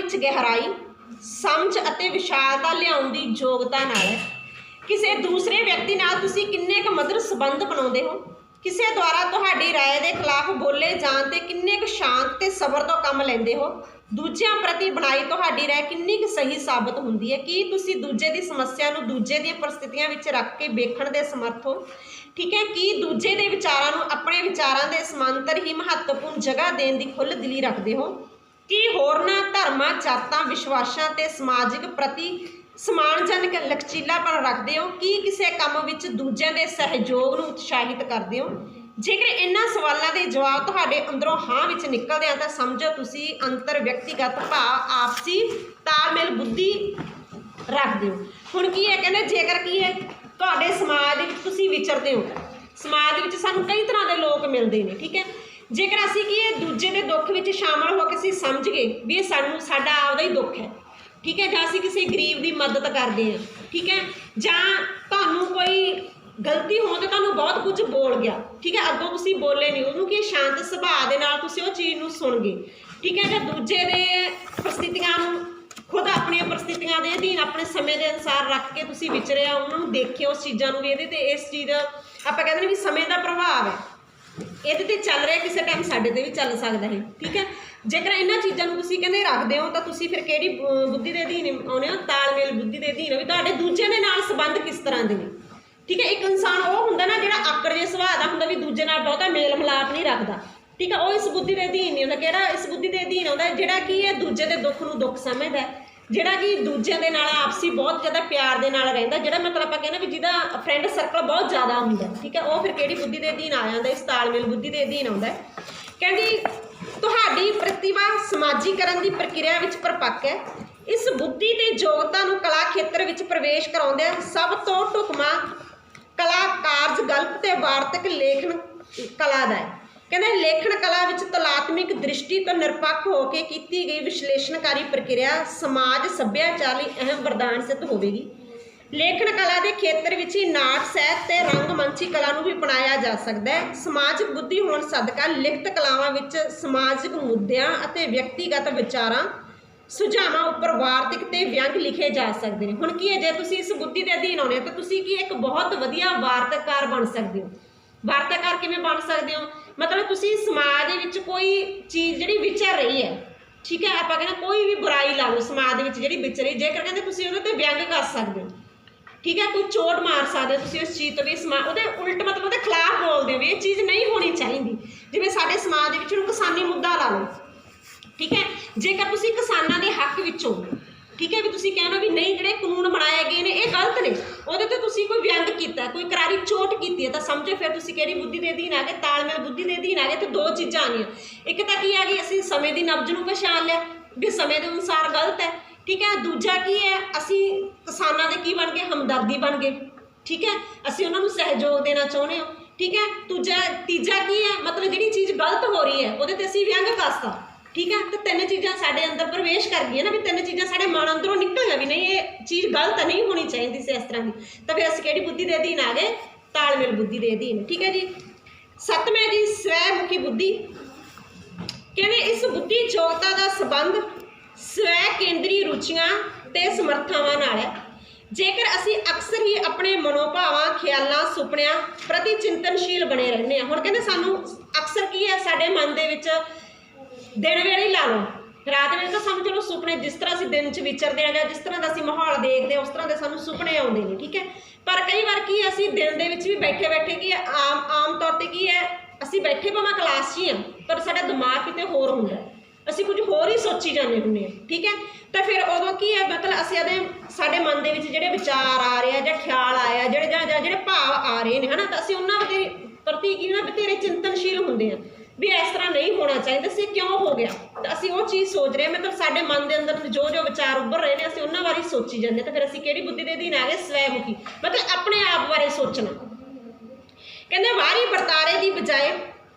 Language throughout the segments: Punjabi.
ਵਿੱਚ ਗਹਿਰਾਈ, ਸਮਝ ਅਤੇ ਵਿਸ਼ਾਲਤਾ ਲਿਆਉਣ ਦੀ ਯੋਗਤਾ ਨਾਲ ਹੈ। ਕਿਸੇ ਦੂਸਰੇ ਵਿਅਕਤੀ ਨਾਲ ਤੁਸੀਂ ਕਿੰਨੇ ਕੁ ਮਧੁਰ ਸੰਬੰਧ ਬਣਾਉਂਦੇ ਹੋ, ਕਿਸੇ ਦੁਆਰਾ ਤੁਹਾਡੀ ਰਾਏ ਦੇ ਖਿਲਾਫ ਬੋਲੇ ਜਾਣ 'ਤੇ ਕਿੰਨੇ ਕੁ ਸ਼ਾਂਤ ਅਤੇ ਸਬਰ ਤੋਂ ਕੰਮ ਲੈਂਦੇ ਹੋ, ਦੂਜਿਆਂ ਪ੍ਰਤੀ ਬਣਾਈ ਤੁਹਾਡੀ ਰਾਏ ਕਿੰਨੀ ਕੁ ਸਹੀ ਸਾਬਤ ਹੁੰਦੀ ਹੈ, ਕੀ ਤੁਸੀਂ ਦੂਜੇ ਦੀ ਸਮੱਸਿਆ ਨੂੰ ਦੂਜੇ ਦੀਆਂ ਪਰਿਸਥਿਤੀਆਂ ਵਿੱਚ ਰੱਖ ਕੇ ਵੇਖਣ ਦੇ ਸਮਰਥ ਹੋ, ਠੀਕ ਹੈ, ਕੀ ਦੂਜੇ ਦੇ ਵਿਚਾਰਾਂ ਨੂੰ ਆਪਣੇ ਵਿਚਾਰਾਂ ਦੇ ਸਮਾਂਤਰ ਹੀ ਮਹੱਤਵਪੂਰਨ ਜਗ੍ਹਾ ਦੇਣ ਦੀ ਖੁੱਲ੍ਹ ਦਿਲੀ ਰੱਖਦੇ ਹੋ, ਕੀ ਹੋਰਨਾਂ ਧਰਮਾਂ, ਜਾਤਾਂ, ਵਿਸ਼ਵਾਸਾਂ ਅਤੇ ਸਮਾਜਿਕ ਪ੍ਰਤੀ ਸਮਾਨਜਨਕ ਲਚਕੀਲਾਪਣ ਰੱਖਦੇ ਹੋ, ਕੀ ਕਿਸੇ ਕੰਮ ਵਿੱਚ ਦੂਜਿਆਂ ਦੇ ਸਹਿਯੋਗ ਨੂੰ ਉਤਸ਼ਾਹਿਤ ਕਰਦੇ ਹੋ। ਜੇਕਰ ਇਹਨਾਂ ਸਵਾਲਾਂ ਦੇ ਜਵਾਬ ਤੁਹਾਡੇ ਅੰਦਰੋਂ ਹਾਂ ਵਿੱਚ ਨਿਕਲਦੇ ਆ ਤਾਂ ਸਮਝੋ ਤੁਸੀਂ ਅੰਤਰ ਵਿਅਕਤੀਗਤ ਭਾਵ ਆਪਸੀ ਤਾਲਮੇਲ ਬੁੱਧੀ ਰੱਖਦੇ ਹੋ। ਹੁਣ ਕੀ ਹੈ, ਕਹਿੰਦੇ ਜੇਕਰ ਕੀ ਹੈ ਤੁਹਾਡੇ ਸਮਾਜ ਦੇ ਵਿੱਚ ਤੁਸੀਂ ਵਿਚਰਦੇ ਹੋ, ਸਮਾਜ ਦੇ ਵਿੱਚ ਸਾਨੂੰ ਕਈ ਤਰ੍ਹਾਂ ਦੇ ਲੋਕ ਮਿਲਦੇ ਨੇ, ਠੀਕ ਹੈ, ਜੇਕਰ ਅਸੀਂ ਕੀ ਹੈ ਦੂਜੇ ਦੇ ਦੁੱਖ ਵਿੱਚ ਸ਼ਾਮਲ ਹੋ ਕੇ ਅਸੀਂ ਸਮਝ ਗਏ ਵੀ ਇਹ ਸਾਡਾ ਆਪਦਾ ਹੀ ਦੁੱਖ ਹੈ, ਠੀਕ ਹੈ, ਜਾਂ ਅਸੀਂ ਕਿਸੇ ਗਰੀਬ ਦੀ ਮਦਦ ਕਰਦੇ ਹਾਂ, ਠੀਕ ਹੈ, ਜਾਂ ਤੁਹਾਨੂੰ ਕੋਈ ਗਲਤੀ ਹੋਣ 'ਤੇ ਤੁਹਾਨੂੰ ਬਹੁਤ ਕੁਝ ਬੋਲ ਗਿਆ, ਠੀਕ ਹੈ, ਅੱਗੋਂ ਤੁਸੀਂ ਬੋਲੇ ਨਹੀਂ, ਉਹਨੂੰ ਕੀ ਸ਼ਾਂਤ ਸੁਭਾਅ ਦੇ ਨਾਲ ਤੁਸੀਂ ਉਹ ਚੀਜ਼ ਨੂੰ ਸੁਣ ਗਏ, ਠੀਕ ਹੈ, ਜਾਂ ਦੂਜੇ ਦੇ ਪਰਿਸਥਿਤੀਆਂ ਨੂੰ ਖੁਦ ਆਪਣੀਆਂ ਪਰਿਸਥਿਤੀਆਂ ਦੇ ਅਧੀਨ ਆਪਣੇ ਸਮੇਂ ਦੇ ਅਨੁਸਾਰ ਰੱਖ ਕੇ ਤੁਸੀਂ ਵਿਚਰਿਆ, ਉਹਨਾਂ ਨੂੰ ਦੇਖਿਓ ਉਸ ਚੀਜ਼ਾਂ ਨੂੰ ਵੀ ਇਹਦੇ 'ਤੇ ਇਸ ਚੀਜ਼ ਆਪਾਂ ਕਹਿੰਦੇ ਨੇ ਵੀ ਸਮੇਂ ਦਾ ਪ੍ਰਭਾਵ ਹੈ, ਇਹਦੇ 'ਤੇ ਚੱਲ ਰਿਹਾ, ਕਿਸੇ ਟਾਈਮ ਸਾਡੇ 'ਤੇ ਵੀ ਚੱਲ ਸਕਦਾ ਹੈ, ਠੀਕ ਹੈ। ਜੇਕਰ ਇਹਨਾਂ ਚੀਜ਼ਾਂ ਨੂੰ ਤੁਸੀਂ ਕਹਿੰਦੇ ਰੱਖਦੇ ਹੋ ਤਾਂ ਤੁਸੀਂ ਫਿਰ ਕਿਹੜੀ ਬੁੱਧੀ ਦੇ ਅਧੀਨ ਆਉਂਦੇ ਹੋ, ਤਾਲਮੇਲ ਬੁੱਧੀ ਦੇ ਅਧੀਨ ਵੀ ਤੁਹਾਡੇ ਦੂਜਿਆਂ ਦੇ ਨਾਲ ਸੰਬੰਧ ਕਿਸ ਤਰ੍ਹਾਂ ਦੇ ਨੇ, ਠੀਕ ਹੈ। ਇੱਕ ਇਨਸਾਨ ਉਹ ਹੁੰਦਾ ਨਾ ਜਿਹੜਾ ਆਕੜ ਜਿਹੇ ਸੁਭਾਅ ਦਾ ਹੁੰਦਾ ਵੀ ਦੂਜੇ ਨਾਲ ਬਹੁਤਾ ਮੇਲ ਮਿਲਾਪ ਨਹੀਂ ਰੱਖਦਾ, ਠੀਕ ਹੈ, ਉਹ ਇਸ ਬੁੱਧੀ ਦੇ ਅਧੀਨ ਨਹੀਂ ਹੁੰਦਾ। ਕਿਹੜਾ ਇਸ ਬੁੱਧੀ ਦੇ ਅਧੀਨ ਆਉਂਦਾ ਜਿਹੜਾ ਕੀ ਹੈ ਦੂਜੇ ਦੇ ਦੁੱਖ ਨੂੰ ਦੁੱਖ ਸਮਝਦਾ, ਜਿਹੜਾ ਕਿ ਦੂਜਿਆਂ ਦੇ ਨਾਲ ਆਪਸੀ ਬਹੁਤ ਜ਼ਿਆਦਾ ਪਿਆਰ ਦੇ ਨਾਲ ਰਹਿੰਦਾ, ਜਿਹੜਾ ਮਤਲਬ ਆਪਾਂ ਕਹਿੰਦੇ ਵੀ ਜਿਹਦਾ ਫਰੈਂਡ ਸਰਕਲ ਬਹੁਤ ਜ਼ਿਆਦਾ ਹੁੰਦਾ, ਠੀਕ ਹੈ, ਉਹ ਫਿਰ ਕਿਹੜੀ ਬੁੱਧੀ ਦੇ ਅਧੀਨ ਆ ਜਾਂਦਾ, ਇਸ ਤਾਲਮੇਲ ਬੁੱਧੀ ਦੇ ਅਧੀਨ ਆਉਂਦਾ। ਕਹਿੰਦੀ ਤੁਹਾਡੀ ਪ੍ਰਤਿਭਾ ਸਮਾਜੀਕਰਨ ਦੀ ਪ੍ਰਕਿਰਿਆ ਵਿੱਚ ਪਰਿਪੱਕ ਹੈ। ਇਸ ਬੁੱਧੀ ਤੇ ਯੋਗਤਾ ਨੂੰ ਕਲਾ ਖੇਤਰ ਵਿੱਚ ਪ੍ਰਵੇਸ਼ ਕਰਾਉਂਦੇ ਸਭ ਤੋਂ ਢੁਕਵਾਂ ਕਲਾ ਕਾਰਜ ਗਲਪ ਤੇ ਵਾਰਤਕ ਲੇਖਣ ਕਲਾ ਦਾ ਹੈ। ਕਹਿੰਦੇ ਲੇਖਣ ਕਲਾ ਵਿੱਚ ਤੁਲਾਤਮਿਕ ਦ੍ਰਿਸ਼ਟੀ ਤੋਂ ਨਿਰਪੱਖ ਹੋ ਕੇ ਕੀਤੀ ਗਈ ਵਿਸ਼ਲੇਸ਼ਣਕਾਰੀ ਪ੍ਰਕਿਰਿਆ ਸਮਾਜ ਸੱਭਿਆਚਾਰ ਲਈ ਅਹਿਮ ਵਰਦਾਨ ਸਿੱਧ ਹੋਵੇਗੀ। ਲੇਖਣ ਕਲਾ ਦੇ ਖੇਤਰ ਵਿੱਚ ਹੀ ਨਾਟ ਸਾਹਿਤ ਤੇ ਰੰਗਮੰਚੀ ਕਲਾ ਨੂੰ ਵੀ ਅਪਣਾਇਆ ਜਾ ਸਕਦਾ ਹੈ। ਸਮਾਜਿਕ ਬੁੱਧੀ ਹੋਣ ਸਦਕਾ ਲਿਖਤ ਕਲਾਵਾਂ ਵਿੱਚ ਸਮਾਜਿਕ ਮੁੱਦਿਆਂ ਅਤੇ ਵਿਅਕਤੀਗਤ ਵਿਚਾਰਾਂ ਸੁਝਾਵਾਂ ਉੱਪਰ ਵਾਰਤਕ ਤੇ ਵਿਅੰਗ ਲਿਖੇ ਜਾ ਸਕਦੇ ਨੇ। ਹੁਣ ਕੀ ਹੈ, ਜੇ ਤੁਸੀਂ ਇਸ ਬੁੱਧੀ ਦੇ ਅਧੀਨ ਆਉਂਦੇ ਹੋ ਤਾਂ ਤੁਸੀਂ ਕੀ ਇੱਕ ਬਹੁਤ ਵਧੀਆ ਵਾਰਤਕਾਰ ਬਣ ਸਕਦੇ ਹੋ। ਵਾਰਤਾਕਾਰ ਕਿਵੇਂ ਬਣ ਸਕਦੇ ਹੋ, ਮਤਲਬ ਤੁਸੀਂ ਸਮਾਜ ਦੇ ਵਿੱਚ ਕੋਈ ਚੀਜ਼ ਜਿਹੜੀ ਵਿਚਰ ਰਹੀ ਹੈ, ਠੀਕ ਹੈ, ਆਪਾਂ ਕਹਿੰਦੇ ਕੋਈ ਵੀ ਬੁਰਾਈ ਲਾ ਲਓ ਸਮਾਜ ਦੇ ਵਿੱਚ ਜਿਹੜੀ ਵਿਚਰ ਰਹੀ, ਜੇਕਰ ਕਹਿੰਦੇ ਤੁਸੀਂ ਉਹਦੇ 'ਤੇ ਵਿਅੰਗ ਕਰ ਸਕਦੇ ਹੋ, ਠੀਕ ਹੈ, ਕੋਈ ਚੋਟ ਮਾਰ ਸਕਦੇ ਹੋ ਤੁਸੀਂ ਉਸ ਚੀਜ਼ ਤੋਂ ਵੀ ਉਹਦੇ ਉਲਟ ਮਤਲਬ ਉਹਦੇ ਖਿਲਾਫ ਬੋਲਦੇ ਹੋ ਵੀ ਇਹ ਚੀਜ਼ ਨਹੀਂ ਹੋਣੀ ਚਾਹੀਦੀ। ਜਿਵੇਂ ਸਾਡੇ ਸਮਾਜ ਦੇ ਵਿੱਚ ਹੁਣ ਕਿਸਾਨੀ ਮੁੱਦਾ ਲਾ ਲਓ, ਠੀਕ ਹੈ, ਜੇਕਰ ਤੁਸੀਂ ਕਿਸਾਨਾਂ ਦੇ ਹੱਕ ਵਿੱਚੋਂ, ਠੀਕ ਹੈ, ਵੀ ਤੁਸੀਂ ਕਹਿਣਾ ਵੀ ਨਹੀਂ ਜਿਹੜੇ ਕਾਨੂੰਨ ਬਣਾਏ ਗਏ ਨੇ ਇਹ ਗਲਤ ਨੇ, ਉਹਦੇ 'ਤੇ ਤੁਸੀਂ ਕੋਈ ਵਿਅੰਗ ਕੀਤਾ, ਕੋਈ ਕਰਾਰੀ ਚੋਟ ਕੀਤੀ ਹੈ ਤਾਂ ਸਮਝੋ ਫਿਰ ਤੁਸੀਂ ਕਿਹੜੀ ਬੁੱਧੀ ਦੇ ਅਧੀਨ ਆ ਗਏ, ਤਾਲਮੇਲ ਬੁੱਧੀ ਦੇ ਅਧੀਨ ਆ ਗਏ। ਤੇ ਦੋ ਚੀਜ਼ਾਂ ਆ ਗਈਆਂ, ਇੱਕ ਤਾਂ ਕੀ ਆ ਗਈ ਅਸੀਂ ਸਮੇਂ ਦੀ ਨਬਜ਼ ਨੂੰ ਪਛਾਣ ਲਿਆ ਵੀ ਸਮੇਂ ਦੇ ਅਨੁਸਾਰ ਗਲਤ ਹੈ, ਠੀਕ ਹੈ, ਦੂਜਾ ਕੀ ਹੈ ਅਸੀਂ ਕਿਸਾਨਾਂ ਦੇ ਕੀ ਬਣ ਗਏ, ਹਮਦਰਦੀ ਬਣ ਗਏ, ਠੀਕ ਹੈ, ਅਸੀਂ ਉਹਨਾਂ ਨੂੰ ਸਹਿਯੋਗ ਦੇਣਾ ਚਾਹੁੰਦੇ ਹਾਂ, ਠੀਕ ਹੈ, ਤੀਜਾ ਕੀ ਹੈ ਮਤਲਬ ਜਿਹੜੀ ਚੀਜ਼ ਗਲਤ ਹੋ ਰਹੀ ਹੈ ਉਹਦੇ 'ਤੇ ਅਸੀਂ ਵਿਅੰਗ ਕੱਸਤਾ, ਠੀਕ ਹੈ। ਤੇ ਤਿੰਨ ਚੀਜ਼ਾਂ ਸਾਡੇ ਅੰਦਰ ਪ੍ਰਵੇਸ਼ ਕਰ ਗਈਆਂ ਨਾ, ਵੀ ਤਿੰਨ ਚੀਜ਼ਾਂ ਸਾਡੇ ਮਨ ਅੰਦਰੋਂ ਨਿਕਲੀਆਂ ਵੀ ਨਹੀਂ ਇਹ ਚੀਜ਼ ਗਲਤ ਨਹੀਂ ਹੋਣੀ ਚਾਹੀਦੀ ਸੀ ਇਸ ਤਰ੍ਹਾਂ ਦੀ, ਤਾਂ ਫਿਰ ਅਸੀਂ ਕਿਹੜੀ ਬੁੱਧੀ ਦੇ ਅਧੀਨ ਆ ਗਏ, ਤਾਲਮੇਲ ਬੁੱਧੀ ਦੇ ਅਧੀਨ, ਠੀਕ ਹੈ ਜੀ। ਸੱਤਵੇਂ ਜੀ ਸਵੈ ਮੁਖੀ ਬੁੱਧੀ। ਕਹਿੰਦੇ ਇਸ ਬੁੱਧੀ ਯੋਗਤਾ ਦਾ ਸੰਬੰਧ ਸਵੈ ਕੇਂਦਰੀ ਰੁਚੀਆਂ ਤੇ ਸਮਰੱਥਾਵਾਂ ਨਾਲ ਹੈ। ਜੇਕਰ ਅਸੀਂ ਅਕਸਰ ਹੀ ਆਪਣੇ ਮਨੋਭਾਵਾਂ, ਖਿਆਲਾਂ, ਸੁਪਨਿਆਂ ਪ੍ਰਤੀ ਚਿੰਤਨਸ਼ੀਲ ਬਣੇ ਰਹਿੰਦੇ ਹਾਂ। ਹੁਣ ਕਹਿੰਦੇ ਸਾਨੂੰ ਅਕਸਰ ਕੀ ਹੈ ਸਾਡੇ ਮਨ ਦੇ ਵਿੱਚ ਦਿਨ ਵੇਲੇ ਹੀ ਲਾ ਲਓ, ਰਾਤ ਵੇਲੇ ਤਾਂ ਸਾਨੂੰ ਚਲੋ ਸੁਪਨੇ ਜਿਸ ਤਰ੍ਹਾਂ ਅਸੀਂ ਦਿਨ 'ਚ ਵਿਚਰਦੇ ਹਾਂ ਜਾਂ ਜਿਸ ਤਰ੍ਹਾਂ ਦਾ ਅਸੀਂ ਮਾਹੌਲ ਦੇਖਦੇ ਹਾਂ ਉਸ ਤਰ੍ਹਾਂ ਦੇ ਸਾਨੂੰ ਸੁਪਨੇ ਆਉਂਦੇ ਨੇ, ਠੀਕ ਹੈ, ਪਰ ਕਈ ਵਾਰ ਕੀ ਅਸੀਂ ਦਿਨ ਦੇ ਵਿੱਚ ਵੀ ਬੈਠੇ ਕੀ ਹੈ ਆਮ ਤੌਰ 'ਤੇ ਕੀ ਹੈ ਅਸੀਂ ਬੈਠੇ ਭਾਵੇਂ ਕਲਾਸ 'ਚ ਹੀ ਹਾਂ ਪਰ ਸਾਡਾ ਦਿਮਾਗ ਕਿਤੇ ਹੋਰ ਹੁੰਦਾ, ਅਸੀਂ ਕੁਝ ਹੋਰ ਹੀ ਸੋਚੀ ਜਾਂਦੇ ਹੁੰਦੇ ਹਾਂ, ਠੀਕ ਹੈ, ਤਾਂ ਫਿਰ ਉਦੋਂ ਕੀ ਹੈ ਮਤਲਬ ਅਸੀਂ ਸਾਡੇ ਮਨ ਦੇ ਵਿੱਚ ਜਿਹੜੇ ਵਿਚਾਰ ਆ ਰਹੇ ਆ ਜਾਂ ਖਿਆਲ ਆਏ ਆ ਜਿਹੜੇ ਭਾਵ ਆ ਰਹੇ ਨੇ ਹੈ ਨਾ, ਤਾਂ ਅਸੀਂ ਉਹਨਾਂ ਦੇ ਪ੍ਰਤੀ ਕੀ ਨਾ ਬਥੇਰੇ ਚਿੰਤਨਸ਼ੀਲ ਹੁੰਦੇ ਹਾਂ ਵੀ ਇਸ ਤਰ੍ਹਾਂ ਨਹੀਂ ਹੋਣਾ ਚਾਹੀਦਾ ਸੀ, ਕਿਉਂ ਹੋ ਗਿਆ, ਤਾਂ ਅਸੀਂ ਉਹ ਚੀਜ਼ ਸੋਚ ਰਹੇ ਮਤਲਬ ਸਾਡੇ ਮਨ ਦੇ ਅੰਦਰ ਜੋ ਵਿਚਾਰ ਉੱਭਰ ਰਹੇ ਨੇ ਅਸੀਂ ਉਹਨਾਂ ਬਾਰੇ ਸੋਚੀ ਜਾਂਦੇ, ਤਾਂ ਫਿਰ ਅਸੀਂ ਕਿਹੜੀ ਬੁੱਧੀ ਦੇ ਅਧੀਨ ਆ ਗਏ, ਸਵੈ ਮੁਖੀ, ਮਤਲਬ ਆਪਣੇ ਆਪ ਬਾਰੇ ਸੋਚਣਾ। ਕਹਿੰਦੇ ਬਾਹਰੀ ਵਰਤਾਰੇ ਦੀ ਬਜਾਏ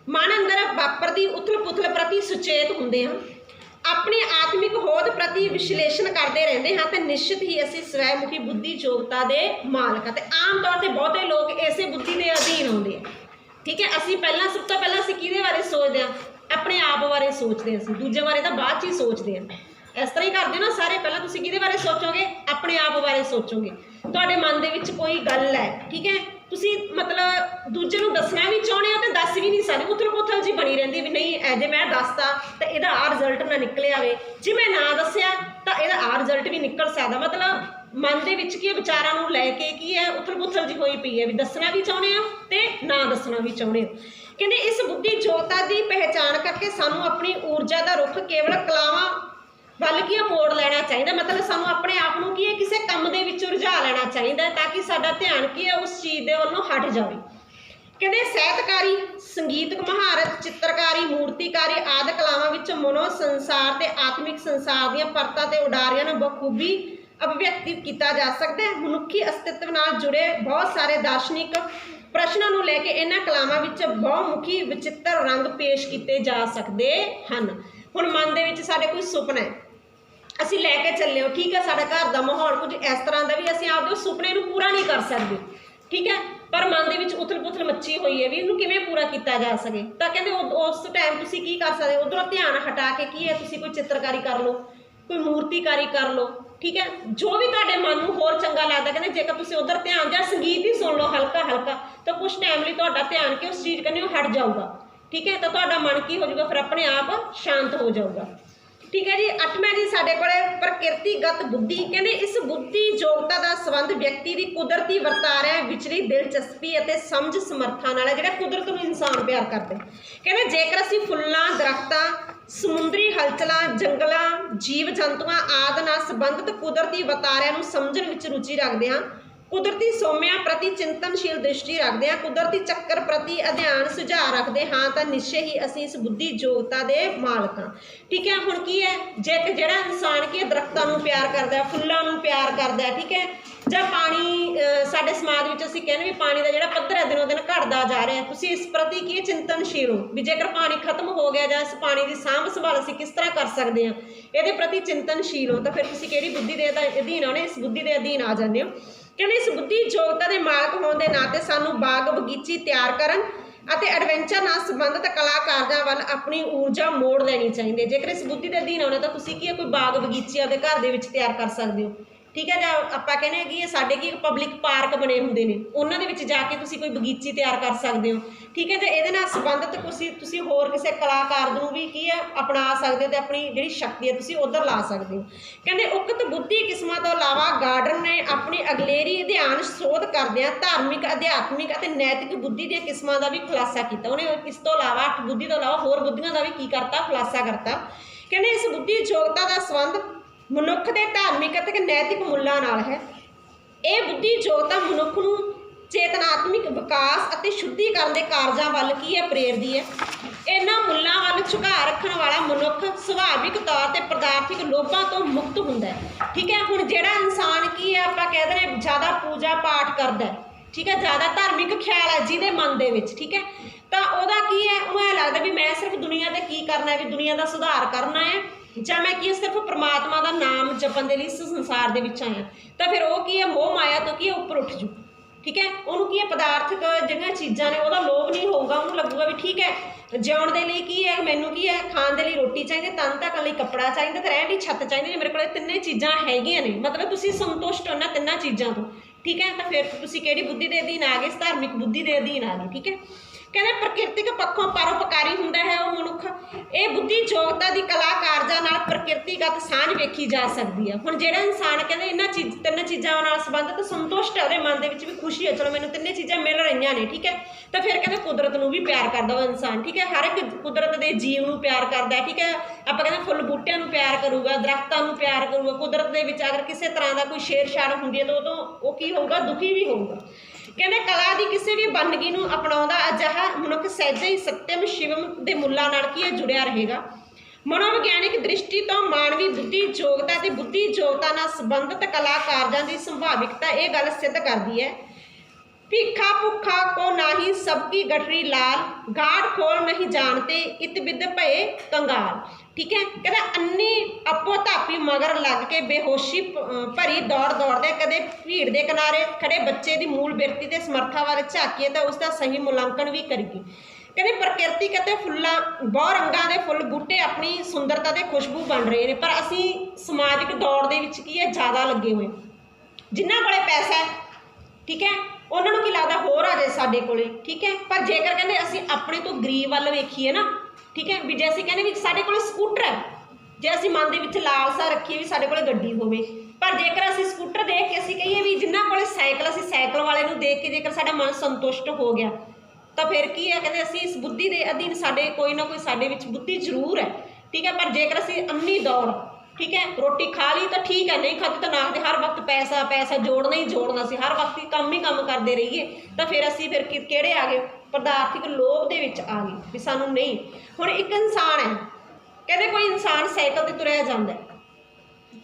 ਮਨ ਅੰਦਰ ਵਾਪਰਦੀ ਉਥਲ ਪੁਥਲ ਪ੍ਰਤੀ ਸੁਚੇਤ ਹੁੰਦੇ ਹਾਂ, ਆਪਣੀ ਆਤਮਿਕ ਹੋਂਦ ਪ੍ਰਤੀ ਵਿਸ਼ਲੇਸ਼ਣ ਕਰਦੇ ਰਹਿੰਦੇ ਹਾਂ, ਤੇ ਨਿਸ਼ਚਿਤ ਹੀ ਅਸੀਂ ਸਵੈ ਮੁਖੀ ਬੁੱਧੀ ਯੋਗਤਾ ਦੇ ਮਾਲਕ ਹਾਂ। ਤੇ ਆਮ ਤੌਰ 'ਤੇ ਬਹੁਤੇ ਲੋਕ ਇਸੇ ਬੁੱਧੀ ਦੇ ਅਧੀਨ ਆਉਂਦੇ ਆ, ਠੀਕ ਹੈ। ਅਸੀਂ ਸਭ ਤੋਂ ਪਹਿਲਾਂ ਅਸੀਂ ਕਿਹਦੇ ਬਾਰੇ ਸੋਚਦੇ ਹਾਂ, ਆਪਣੇ ਆਪ ਬਾਰੇ ਸੋਚਦੇ ਹਾਂ, ਅਸੀਂ ਦੂਜੇ ਬਾਰੇ ਤਾਂ ਬਾਅਦ 'ਚ ਹੀ ਸੋਚਦੇ ਹਾਂ, इस तरह ही करते ना सारे। पहला तुसीं किहदे बारे सोचोगे? अपने आप बारे सोचोगे। तुहाडे मन दे विच कोई गल है, ठीक है, तुसीं मतलब दूजे नूं दसना भी चाहुंदे हो ते दस भी नहीं सकदे। उथल पुथल जी बनी रहिंदी भी नहीं, जे मैं दसता तो इहदा आ रिजल्ट ना निकले आवे, जे मैं ना दस्सिया तो इहदा आ रिजल्ट भी निकल सकदा। मतलब मन दे विच की विचारां नूं लैके की है उथल पुथल जी होई पई है भी दसना भी चाहुंदे हो ते ना दसना भी चाहुंदे हो। कहंदे इस बुद्धि जोगता की पहचान करके सानू अपनी ऊर्जा का रुख केवल कलावां ਵੱਲ ਕੀ ਮੋੜ ਲੈਣਾ ਚਾਹੀਦਾ। मतलब ਸਾਨੂੰ ਆਪਣੇ ਆਪ ਨੂੰ ਕੀ ਹੈ ਕਿਸੇ ਕੰਮ ਦੇ ਵਿੱਚ ਰੁਝਾ ਲੈਣਾ ਚਾਹੀਦਾ ਤਾਂ ਕਿ ਸਾਡਾ ਧਿਆਨ ਕੀ ਹੈ ਉਸ ਚੀਜ਼ ਦੇ ਵੱਲੋਂ ਹਟ ਜਾਵੇ। ਕਹਿੰਦੇ ਸਾਹਿਤਕਾਰੀ, ਸੰਗੀਤਕ ਮਹਾਰਤ, ਚਿੱਤਰਕਾਰੀ, ਮੂਰਤੀਕਾਰੀ ਆਦਿ ਕਲਾਵਾਂ ਵਿੱਚ ਮਨੋ ਸੰਸਾਰ ਤੇ ਆਤਮਿਕ ਸੰਸਾਰ ਦੀਆਂ ਪਰਤਾਂ ਤੇ ਉਡਾਰੀਆਂ ਨੂੰ ਬਖੂਬੀ ਅਭਿਵਿਅਕਤ ਕੀਤਾ ਜਾ ਸਕਦਾ ਹੈ। ਮਨੁੱਖੀ ਅਸਤਿਤਵ ਨਾਲ ਜੁੜੇ ਬਹੁਤ ਸਾਰੇ ਦਾਰਸ਼ਨਿਕ ਪ੍ਰਸ਼ਨਾਂ ਨੂੰ ਲੈ ਕੇ ਇਹਨਾਂ ਕਲਾਵਾਂ ਵਿੱਚ ਬਹੁਮੁਖੀ ਵਿਚਿੱਤਰ ਰੰਗ ਪੇਸ਼ ਕੀਤੇ ਜਾ ਸਕਦੇ ਹਨ। ਹੁਣ ਮਨ ਦੇ ਵਿੱਚ ਸਾਡੇ ਕੋਈ ਸੁਪਨਾ ਹੈ, ਅਸੀਂ ਲੈ ਕੇ ਚੱਲੇ ਹੋ, ਠੀਕ ਹੈ, ਸਾਡਾ ਘਰ ਦਾ ਮਾਹੌਲ ਕੁਝ ਇਸ ਤਰ੍ਹਾਂ ਦਾ ਵੀ ਅਸੀਂ ਆਪਦੇ ਸੁਪਨੇ ਨੂੰ ਪੂਰਾ ਨਹੀਂ ਕਰ ਸਕਦੇ, ਠੀਕ ਹੈ, ਪਰ ਮਨ ਦੇ ਵਿੱਚ ਉਥਲ ਪੁਥਲ ਮੱਚੀ ਹੋਈ ਹੈ ਵੀ ਇਹਨੂੰ ਕਿਵੇਂ ਪੂਰਾ ਕੀਤਾ ਜਾ ਸਕੇ। ਤਾਂ ਕਹਿੰਦੇ ਉਸ ਟਾਈਮ ਤੁਸੀਂ ਕੀ ਕਰ ਸਕਦੇ, ਉੱਧਰੋਂ ਧਿਆਨ ਹਟਾ ਕੇ ਕੀ ਹੈ ਤੁਸੀਂ ਕੋਈ ਚਿੱਤਰਕਾਰੀ ਕਰ ਲਓ, ਕੋਈ ਮੂਰਤੀਕਾਰੀ ਕਰ ਲਓ, ਠੀਕ ਹੈ, ਜੋ ਵੀ ਤੁਹਾਡੇ ਮਨ ਨੂੰ ਹੋਰ ਚੰਗਾ ਲੱਗਦਾ। ਕਹਿੰਦੇ ਜੇਕਰ ਤੁਸੀਂ ਉੱਧਰ ਧਿਆਨ ਜਾਂ ਸੰਗੀਤ ਹੀ ਸੁਣ ਲਓ ਹਲਕਾ ਹਲਕਾ ਤਾਂ ਕੁਛ ਟਾਈਮ ਲਈ ਤੁਹਾਡਾ ਧਿਆਨ ਕਿ ਉਸ ਚੀਜ਼ ਕੰਨੀ ਹਟ ਜਾਊਗਾ, ਠੀਕ ਹੈ, ਤਾਂ ਤੁਹਾਡਾ ਮਨ ਕੀ ਹੋ ਜਾਊਗਾ ਫਿਰ ਆਪਣੇ ਆਪ ਸ਼ਾਂਤ ਹੋ ਜਾਊਗਾ। ठीक है जी। 8वां जी साडे कोले प्रकृतिगत बुद्धि। कहते इस बुद्धि योग्यता का संबंध व्यक्ति की कुदरती वरतारियां विचली दिलचस्पी और समझ समर्थां नाल है, जिहड़ा कुदरत नूं इंसान प्यार करते। कहते जेकर असीं फुल्लां, दरख्तां, समुद्री हलचलां, जंगलां, जीव जंतुआं आदि नाल संबंधित कुदरती वरतारियां नूं समझण विच रुचि रखते हैं, कुदरती सोमिਆਂ प्रति चिंतनशील दृष्टि रखते हैं, कुदरती चक्कर प्रति अध्ययन सुझाव रखते हाँ, तो निश्चय ही असीं इस बुद्धि योग्यता के मालक हाँ। ठीक है, हुण की है जे जिहड़ा इंसान की दरख्तां नूं प्यार करदा है, फुल्लां नूं प्यार करदा है, ठीक है, जां पानी साडे समाज विच असीं कहने भी पानी का जिहड़ा पੱਧਰ है दिनों दिन घटदा जा रहा है, तुसीं इस प्रति की चिंतनशील हो भी जेकर पानी खत्म हो गया जां इस पानी की सांभ संभाल असीं किस तरह कर सकते हैं, इहदे प्रति चिंतनशील हो तो फिर तुसीं किहड़ी बुद्धि दे अधीन आने, इस बुद्धि के अधीन आ जाते हो। कहते इस बुद्धि योग्यता के मालक होने के नाते सानू बाग बगीची तैयार करन ਅਤੇ ਐਡਵੈਂਚਰ ਨਾਲ ਸੰਬੰਧਿਤ ਕਲਾ ਕਾਰਜਾਂ ਵੱਲ ਆਪਣੀ ਊਰਜਾ ਮੋੜ ਲੈਣੀ ਚਾਹੀਦੀ। ਜੇਕਰ ਇਸ ਬੁੱਧੀ ਦੇ ਅਧੀਨ ਆਉਣਾ ਤਾਂ ਤੁਸੀਂ ਕੀ ਹੈ ਕੋਈ ਬਾਗ ਬਗੀਚੀ ਆਪਦੇ ਘਰ ਦੇ ਵਿੱਚ ਤਿਆਰ ਕਰ ਸਕਦੇ ਹੋ, ਠੀਕ ਹੈ, ਜਾਂ ਆਪਾਂ ਕਹਿੰਦੇ ਹਾਂ ਕਿ ਸਾਡੇ ਕੀ ਪਬਲਿਕ ਪਾਰਕ ਬਣੇ ਹੁੰਦੇ ਨੇ ਉਹਨਾਂ ਦੇ ਵਿੱਚ ਜਾ ਕੇ ਤੁਸੀਂ ਕੋਈ ਬਗੀਚੀ ਤਿਆਰ ਕਰ ਸਕਦੇ ਹੋ, ਠੀਕ ਹੈ, ਜਾਂ ਇਹਦੇ ਨਾਲ ਸੰਬੰਧਿਤ ਤੁਸੀਂ ਹੋਰ ਕਿਸੇ ਕਲਾਕਾਰ ਨੂੰ ਵੀ ਕੀ ਹੈ ਅਪਣਾ ਸਕਦੇ ਹੋ ਅਤੇ ਆਪਣੀ ਜਿਹੜੀ ਸ਼ਕਤੀ ਹੈ ਤੁਸੀਂ ਉੱਧਰ ਲਾ ਸਕਦੇ ਹੋ। ਕਹਿੰਦੇ ਉਕਤ ਬੁੱਧੀ ਕਿਸਮਾਂ ਤੋਂ ਇਲਾਵਾ ਗਾਰਡਨ ਨੇ ਆਪਣੀ ਅਗਲੇਰੀ ਅਧਿਐਨ ਸੋਧ ਕਰਦਿਆਂ ਧਾਰਮਿਕ, ਅਧਿਆਤਮਿਕ ਅਤੇ ਨੈਤਿਕ ਬੁੱਧੀ ਦੀਆਂ ਕਿਸਮਾਂ ਦਾ ਵੀ ਖੁਲਾਸਾ ਕੀਤਾ। ਉਹਨੇ ਇਸ ਤੋਂ ਇਲਾਵਾ 8 ਬੁੱਧੀ ਤੋਂ ਇਲਾਵਾ ਹੋਰ ਬੁੱਧੀਆਂ ਦਾ ਵੀ ਕੀ ਕਰਤਾ, ਖੁਲਾਸਾ ਕਰਤਾ। ਕਹਿੰਦੇ ਇਸ ਬੁੱਧੀ ਯੋਗਤਾ ਦਾ ਸੰਬੰਧ ਮਨੁੱਖ ਦੇ ਧਾਰਮਿਕ ਅਤੇ ਨੈਤਿਕ ਮੁੱਲਾਂ ਨਾਲ ਹੈ। ਇਹ ਬੁੱਧੀ ਯੋਗਤਾ ਮਨੁੱਖ ਨੂੰ ਚੇਤਨਾਤਮਿਕ ਵਿਕਾਸ ਅਤੇ ਸ਼ੁੱਧੀਕਰਨ ਦੇ ਕਾਰਜਾਂ ਵੱਲ ਕੀ ਹੈ ਪ੍ਰੇਰਦੀ ਹੈ। ਇਹਨਾਂ ਮੁੱਲਾਂ ਵੱਲ ਝੁਕਾਅ ਰੱਖਣ ਵਾਲਾ ਮਨੁੱਖ ਸੁਭਾਵਿਕ ਤੌਰ 'ਤੇ ਪਦਾਰਥਿਕ ਲੋਭਾਂ ਤੋਂ ਮੁਕਤ ਹੁੰਦਾ ਹੈ, ਠੀਕ ਹੈ। ਹੁਣ ਜਿਹੜਾ ਇਨਸਾਨ ਕੀ ਹੈ ਆਪਾਂ ਕਹਿ ਦਿੰਦੇ ਹਾਂ ਜ਼ਿਆਦਾ ਪੂਜਾ ਪਾਠ ਕਰਦਾ ਹੈ, ਠੀਕ ਹੈ, ਜ਼ਿਆਦਾ ਧਾਰਮਿਕ ਖਿਆਲ ਹੈ ਜਿਹਦੇ ਮਨ ਦੇ ਵਿੱਚ, ਠੀਕ ਹੈ, ਤਾਂ ਉਹਦਾ ਕੀ ਹੈ ਉਹਨੂੰ ਇਹ ਲੱਗਦਾ ਵੀ ਮੈਂ ਸਿਰਫ ਦੁਨੀਆ 'ਤੇ ਕੀ ਕਰਨਾ ਹੈ, ਵੀ ਦੁਨੀਆ ਦਾ ਸੁਧਾਰ ਕਰਨਾ ਹੈ, ਜਾਂ ਮੈਂ ਕੀ ਸਿਰਫ ਪਰਮਾਤਮਾ ਦਾ ਨਾਮ ਜਪਣ ਦੇ ਲਈ ਇਸ ਸੰਸਾਰ ਦੇ ਵਿੱਚ ਆਇਆ, ਤਾਂ ਫਿਰ ਉਹ ਕੀ ਹੈ ਮੋਹ ਮਾਇਆ ਤੋਂ ਕੀ ਹੈ ਉੱਪਰ ਉੱਠ ਜੂ, ਠੀਕ ਹੈ। ਉਹਨੂੰ ਕੀ ਹੈ ਪਦਾਰਥਕ ਜਿਹੜੀਆਂ ਚੀਜ਼ਾਂ ਨੇ ਉਹਦਾ ਲੋਭ ਨਹੀਂ ਹੋਊਗਾ, ਉਹਨੂੰ ਲੱਗੂਗਾ ਵੀ ਠੀਕ ਹੈ ਜਿਉਣ ਦੇ ਲਈ ਕੀ ਹੈ ਮੈਨੂੰ ਕੀ ਹੈ ਖਾਣ ਦੇ ਲਈ ਰੋਟੀ ਚਾਹੀਦੀ, ਤਨ ਢੱਕਣ ਲਈ ਕੱਪੜਾ ਚਾਹੀਦਾ ਅਤੇ ਰਹਿਣ ਲਈ ਛੱਤ ਚਾਹੀਦੀ ਨੇ, ਮੇਰੇ ਕੋਲ ਤਿੰਨੇ ਚੀਜ਼ਾਂ ਹੈਗੀਆਂ ਨੇ, ਮਤਲਬ ਤੁਸੀਂ ਸੰਤੁਸ਼ਟ ਹੋ ਇਹਨਾਂ ਤਿੰਨਾਂ ਚੀਜ਼ਾਂ ਤੋਂ, ਠੀਕ ਹੈ, ਤਾਂ ਫਿਰ ਤੁਸੀਂ ਕਿਹੜੀ ਬੁੱਧੀ ਦੇ ਅਧੀਨ ਆ ਗਏ, ਧਾਰਮਿਕ ਬੁੱਧੀ ਦੇ ਅਧੀਨ ਆ ਗਏ, ਠੀਕ ਹੈ। ਕਹਿੰਦੇ ਪ੍ਰਕਿਰਤਿਕ ਪੱਖੋਂ ਪਰਉਪਕਾਰੀ ਹੁੰਦਾ ਹੈ ਉਹ ਮਨੁੱਖ। ਇਹ ਬੁੱਧੀ ਯੋਗਤਾ ਦੀ ਕਲਾ ਕਾਰਜਾਂ ਨਾਲ ਪ੍ਰਕਿਰਤੀਗਤ ਸਾਂਝ ਵੇਖੀ ਜਾ ਸਕਦੀ ਹੈ। ਹੁਣ ਜਿਹੜਾ ਇਨਸਾਨ ਕਹਿੰਦੇ ਇਹਨਾਂ ਤਿੰਨ ਚੀਜ਼ਾਂ ਨਾਲ ਸੰਬੰਧਿਤ ਸੰਤੁਸ਼ਟ ਹੈ, ਉਹਦੇ ਮਨ ਦੇ ਵਿੱਚ ਵੀ ਖੁਸ਼ੀ ਹੈ, ਚਲੋ ਮੈਨੂੰ ਤਿੰਨੇ ਚੀਜ਼ਾਂ ਮਿਲ ਰਹੀਆਂ ਨੇ, ਠੀਕ ਹੈ, ਤਾਂ ਫਿਰ ਕਹਿੰਦੇ ਕੁਦਰਤ ਨੂੰ ਵੀ ਪਿਆਰ ਕਰਦਾ ਉਹ ਇਨਸਾਨ, ਠੀਕ ਹੈ, ਹਰ ਇੱਕ ਕੁਦਰਤ ਦੇ ਜੀਵ ਨੂੰ ਪਿਆਰ ਕਰਦਾ ਹੈ, ਠੀਕ ਹੈ, ਆਪਾਂ ਕਹਿੰਦੇ ਫੁੱਲ ਬੂਟਿਆਂ ਨੂੰ ਪਿਆਰ ਕਰੂਗਾ, ਦਰਖਤਾਂ ਨੂੰ ਪਿਆਰ ਕਰੂਗਾ, ਕੁਦਰਤ ਦੇ ਵਿੱਚ ਅਗਰ ਕਿਸੇ ਤਰ੍ਹਾਂ ਦਾ ਕੋਈ ਛੇੜਛਾੜ ਹੁੰਦੀ ਹੈ ਤਾਂ ਉਦੋਂ ਉਹ ਕੀ ਹੋਊਗਾ ਦੁਖੀ ਵੀ ਹੋਊਗਾ। ਕਹਿੰਦੇ ਕਲਾ ਦੀ ਕਿਸੇ ਵੀ ਵੰਨਗੀ ਨੂੰ ਅਪਣਾਉਂਦਾ ਅਜਿਹਾ ਮਨੁੱਖ ਸਹਿਜੇ ਹੀ ਸਤਿਅਮ ਸ਼ਿਵਮ ਦੇ ਮੁੱਲਾਂ ਨਾਲ ਕੀ ਹੈ ਜੁੜਿਆ ਰਹੇਗਾ। ਮਨੋਵਿਗਿਆਨਿਕ ਦ੍ਰਿਸ਼ਟੀ ਤੋਂ ਮਾਨਵੀ ਬੁੱਧੀ ਯੋਗਤਾ ਅਤੇ ਬੁੱਧੀ ਯੋਗਤਾ ਨਾਲ ਸੰਬੰਧਿਤ ਕਲਾ ਕਾਰਜਾਂ ਦੀ ਸੰਭਾਵਿਕਤਾ ਇਹ ਗੱਲ ਸਿੱਧ ਕਰਦੀ ਹੈ ਭੀਖਾ ਭੁੱਖਾ ਕੋ ਨਾਹੀ ਸਬਕੀ ਗਠਰੀ ਲਾਲ ਗਾੜ ਖੋਲ ਨਹੀਂ ਜਾਣਤੇ ਇਤ ਬਿਦ ਭਏ ਕੰਗਾਲ, ਠੀਕ ਹੈ। ਕਹਿੰਦਾ ਅੰਨੀ ਆਪੋ ਧਾਪੀ ਮਗਰ ਲੱਗ ਕੇ ਬੇਹੋਸ਼ੀ ਭਰੀ ਦੌੜ ਦੌੜਦੇ ਕਦੇ ਭੀੜ ਦੇ ਕਿਨਾਰੇ ਖੜੇ ਬੱਚੇ ਦੀ ਮੂਲ ਬਿਰਤੀ ਤੇ ਸਮਰੱਥਾ ਵੱਲ ਝਾਕੀਏ ਤਾਂ ਉਸ ਦਾ ਸਹੀ ਮੁਲਾਂਕਣ ਵੀ ਕਰੀਏ। ਕਹਿੰਦੇ ਪ੍ਰਕਿਰਤਿਕ ਅਤੇ ਫੁੱਲਾਂ ਬਹੁ ਰੰਗਾਂ ਦੇ ਫੁੱਲ ਬੂਟੇ ਆਪਣੀ ਸੁੰਦਰਤਾ ਤੇ ਖੁਸ਼ਬੂ ਬਣ ਰਹੇ ਨੇ, ਪਰ ਅਸੀਂ ਸਮਾਜਿਕ ਦੌੜ ਦੇ ਵਿੱਚ ਕੀ ਹੈ ਜ਼ਿਆਦਾ ਲੱਗੇ ਹੋਏ। ਜਿਨ੍ਹਾਂ ਕੋਲੇ ਪੈਸਾ ਹੈ, ਠੀਕ ਹੈ, ਉਹਨਾਂ ਨੂੰ ਕੀ ਲੱਗਦਾ ਹੋਰ ਆ ਜਾਏ ਸਾਡੇ ਕੋਲੇ, ਠੀਕ ਹੈ। ਪਰ ਜੇਕਰ ਕਹਿੰਦੇ ਅਸੀਂ ਆਪਣੇ ਤੋਂ ਗਰੀਬ ਵੱਲ ਵੇਖੀਏ ਨਾ, ਠੀਕ ਹੈ, ਵੀ ਜੇ ਅਸੀਂ ਕਹਿੰਦੇ ਵੀ ਸਾਡੇ ਕੋਲੇ ਸਕੂਟਰ ਹੈ, ਜੇ ਅਸੀਂ ਮਨ ਦੇ ਵਿੱਚ ਲਾਲਸਾ ਰੱਖੀਏ ਵੀ ਸਾਡੇ ਕੋਲੇ ਗੱਡੀ ਹੋਵੇ, ਪਰ ਜੇਕਰ ਅਸੀਂ ਸਕੂਟਰ ਦੇਖ ਕੇ ਅਸੀਂ ਕਹੀਏ ਵੀ ਜਿਨ੍ਹਾਂ ਕੋਲੇ ਸਾਈਕਲ, ਅਸੀਂ ਸਾਈਕਲ ਵਾਲੇ ਨੂੰ ਦੇਖ ਕੇ ਜੇਕਰ ਸਾਡਾ ਮਨ ਸੰਤੁਸ਼ਟ ਹੋ ਗਿਆ ਤਾਂ ਫਿਰ ਕੀ ਹੈ, ਕਹਿੰਦੇ ਅਸੀਂ ਇਸ ਬੁੱਧੀ ਦੇ ਅਧੀਨ ਸਾਡੇ ਕੋਈ ਨਾ ਕੋਈ ਸਾਡੇ ਵਿੱਚ ਬੁੱਧੀ ਜ਼ਰੂਰ ਹੈ, ਠੀਕ ਹੈ। ਪਰ ਜੇਕਰ ਅਸੀਂ ਅੰਨੀ ਦੌੜ, ਠੀਕ ਹੈ, ਰੋਟੀ ਖਾ ਲਈ ਤਾਂ ਠੀਕ ਹੈ, ਨਹੀਂ ਖਾਧੀ ਤਾਂ ਨਾ ਖਾਧੀ, ਹਰ ਵਕਤ ਪੈਸਾ ਪੈਸਾ ਜੋੜਨਾ ਹੀ ਜੋੜਨਾ ਸੀ, ਹਰ ਵਕਤ ਹੀ ਕੰਮ ਕਰਦੇ ਰਹੀਏ ਤਾਂ ਫਿਰ ਅਸੀਂ ਫਿਰ ਕਿਹੜੇ ਆ ਗਏ, ਪਦਾਰਥਿਕ ਲੋਭ ਦੇ ਵਿੱਚ ਆ ਗਏ ਵੀ ਸਾਨੂੰ ਨਹੀਂ। ਹੁਣ ਇੱਕ ਇਨਸਾਨ ਹੈ, ਕਹਿੰਦੇ ਕੋਈ ਇਨਸਾਨ ਸਾਈਕਲ 'ਤੇ ਤੁਰਿਆ ਜਾਂਦਾ,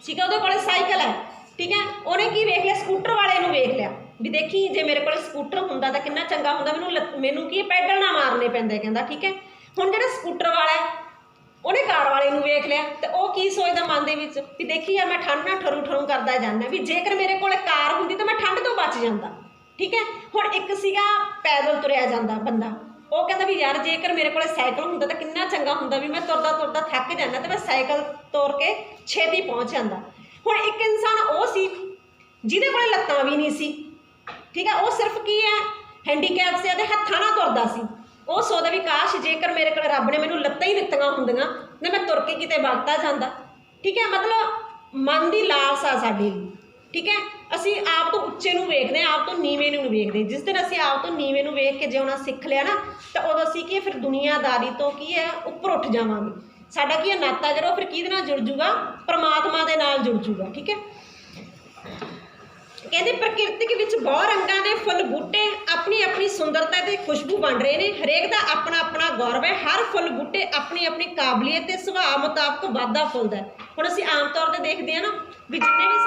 ਠੀਕ ਹੈ, ਉਹਦੇ ਕੋਲ ਸਾਈਕਲ ਹੈ, ਠੀਕ ਹੈ, ਉਹਨੇ ਕੀ ਵੇਖ ਲਿਆ, ਸਕੂਟਰ ਵਾਲੇ ਨੂੰ ਵੇਖ ਲਿਆ ਵੀ ਦੇਖੀ ਜੇ ਮੇਰੇ ਕੋਲ ਸਕੂਟਰ ਹੁੰਦਾ ਤਾਂ ਕਿੰਨਾ ਚੰਗਾ ਹੁੰਦਾ, ਮੈਨੂੰ ਕੀ ਪੈਡਲ ਨਾ ਮਾਰਨੇ ਪੈਂਦੇ, ਕਹਿੰਦਾ ਠੀਕ ਹੈ। ਹੁਣ ਜਿਹੜਾ ਸਕੂਟਰ ਵਾਲਾ ਹੈ ਉਹਨੇ ਕਾਰ ਵਾਲੇ ਨੂੰ ਵੇਖ ਲਿਆ ਤੇ ਉਹ ਕੀ ਸੋਚਦਾ ਮਨ ਦੇ ਵਿੱਚ ਵੀ ਦੇਖੀ ਯਾਰ ਮੈਂ ਠੰਡ ਨਾਲ ਠਰੂ ਕਰਦਾ ਜਾਂਦਾ, ਵੀ ਜੇਕਰ ਮੇਰੇ ਕੋਲ ਕਾਰ ਹੁੰਦੀ ਤਾਂ ਮੈਂ ਠੰਡ ਤੋਂ ਬਚ ਜਾਂਦਾ, ਠੀਕ ਹੈ। ਹੁਣ ਇੱਕ ਸੀਗਾ ਪੈਦਲ ਤੁਰਿਆ ਜਾਂਦਾ ਬੰਦਾ, ਉਹ ਕਹਿੰਦਾ ਵੀ ਯਾਰ ਜੇਕਰ ਮੇਰੇ ਕੋਲ ਸਾਈਕਲ ਹੁੰਦਾ ਤਾਂ ਕਿੰਨਾ ਚੰਗਾ ਹੁੰਦਾ, ਵੀ ਮੈਂ ਤੁਰਦਾ ਥੱਕ ਜਾਂਦਾ ਤੇ ਮੈਂ ਸਾਈਕਲ ਤੁਰ ਕੇ ਛੇਤੀ ਪਹੁੰਚ ਜਾਂਦਾ। ਹੁਣ ਇੱਕ ਇਨਸਾਨ ਉਹ ਸੀ ਜਿਹਦੇ ਕੋਲ ਲੱਤਾਂ ਵੀ ਨਹੀਂ ਸੀ, ਠੀਕ ਹੈ, ਉਹ ਸਿਰਫ ਕੀ ਹੈ ਹੈਂਡੀਕੈਪ ਸੀ, ਉਹਦੇ ਹੱਥਾਂ ਨਾਲ ਤੁਰਦਾ ਸੀ। ਉਹ ਸੋਚਦਾ ਵੀ ਕਾਸ਼ ਜੇਕਰ ਮੇਰੇ ਕੋਲ ਰੱਬ ਨੇ ਮੈਨੂੰ ਲੱਤਾਂ ਹੀ ਦਿੱਤੀਆਂ ਹੁੰਦੀਆਂ ਤੇ ਮੈਂ ਤੁਰ ਕੇ ਕਿਤੇ ਵਗਦਾ ਜਾਂਦਾ, ਠੀਕ ਹੈ। ਮਤਲਬ ਮਨ ਦੀ ਲਾਲਸਾ ਸਾਡੀ, ਠੀਕ ਹੈ। ਅਸੀਂ ਆਪ ਤੋਂ ਉੱਚੇ ਨੂੰ ਵੇਖਦੇ ਹਾਂ, ਆਪ ਤੋਂ ਨੀਵੇਂ ਨੂੰ ਵੇਖਦੇ। ਜਿਸ ਦਿਨ ਅਸੀਂ ਆਪ ਤੋਂ ਨੀਵੇਂ ਨੂੰ ਵੇਖ ਕੇ ਜਿਉਣਾ ਸਿੱਖ ਲਿਆ ਨਾ ਤਾਂ ਉਦੋਂ ਅਸੀਂ ਕੀ ਫਿਰ ਦੁਨੀਆਦਾਰੀ ਤੋਂ ਕੀ ਹੈ ਉੱਪਰ ਉੱਠ ਜਾਵਾਂਗੇ। ਸਾਡਾ ਕੀ ਹੈ ਨਾਤਾ ਜਿਹੜਾ ਫਿਰ ਕਿਹਦੇ ਨਾਲ ਜੁੜ ਜੂਗਾ, ਪਰਮਾਤਮਾ ਦੇ ਨਾਲ ਜੁੜ ਜੂਗਾ, ਠੀਕ ਹੈ। ਕਹਿੰਦੇ ਪ੍ਰਕਿਰਤਿਕ ਵਿੱਚ ਬਹੁ ਰੰਗਾਂ ਦੇ ਫੁੱਲ ਬੂਟੇ ਆਪਣੀ ਆਪਣੀ ਸੁੰਦਰਤਾ ਤੇ ਖੁਸ਼ਬੂ ਬਣ ਰਹੇ ਨੇ, ਹਰੇਕ ਦਾ ਆਪਣਾ ਆਪਣਾ ਗੌਰਵ ਹੈ, ਹਰ ਫੁੱਲ ਬੂਟੇ ਆਪਣੀ ਆਪਣੀ ਕਾਬਲੀਅਤ ਤੇ ਸੁਭਾਅ ਮੁਤਾਬਕ ਵਾਧਾ ਫੁੱਲਦਾ ਹੈ। ਹੁਣ ਅਸੀਂ ਆਮ ਤੌਰ ਤੇ ਦੇਖਦੇ ਹਾਂ ਨਾ ਵੀ ਜਿੰਨੇ ਵੀ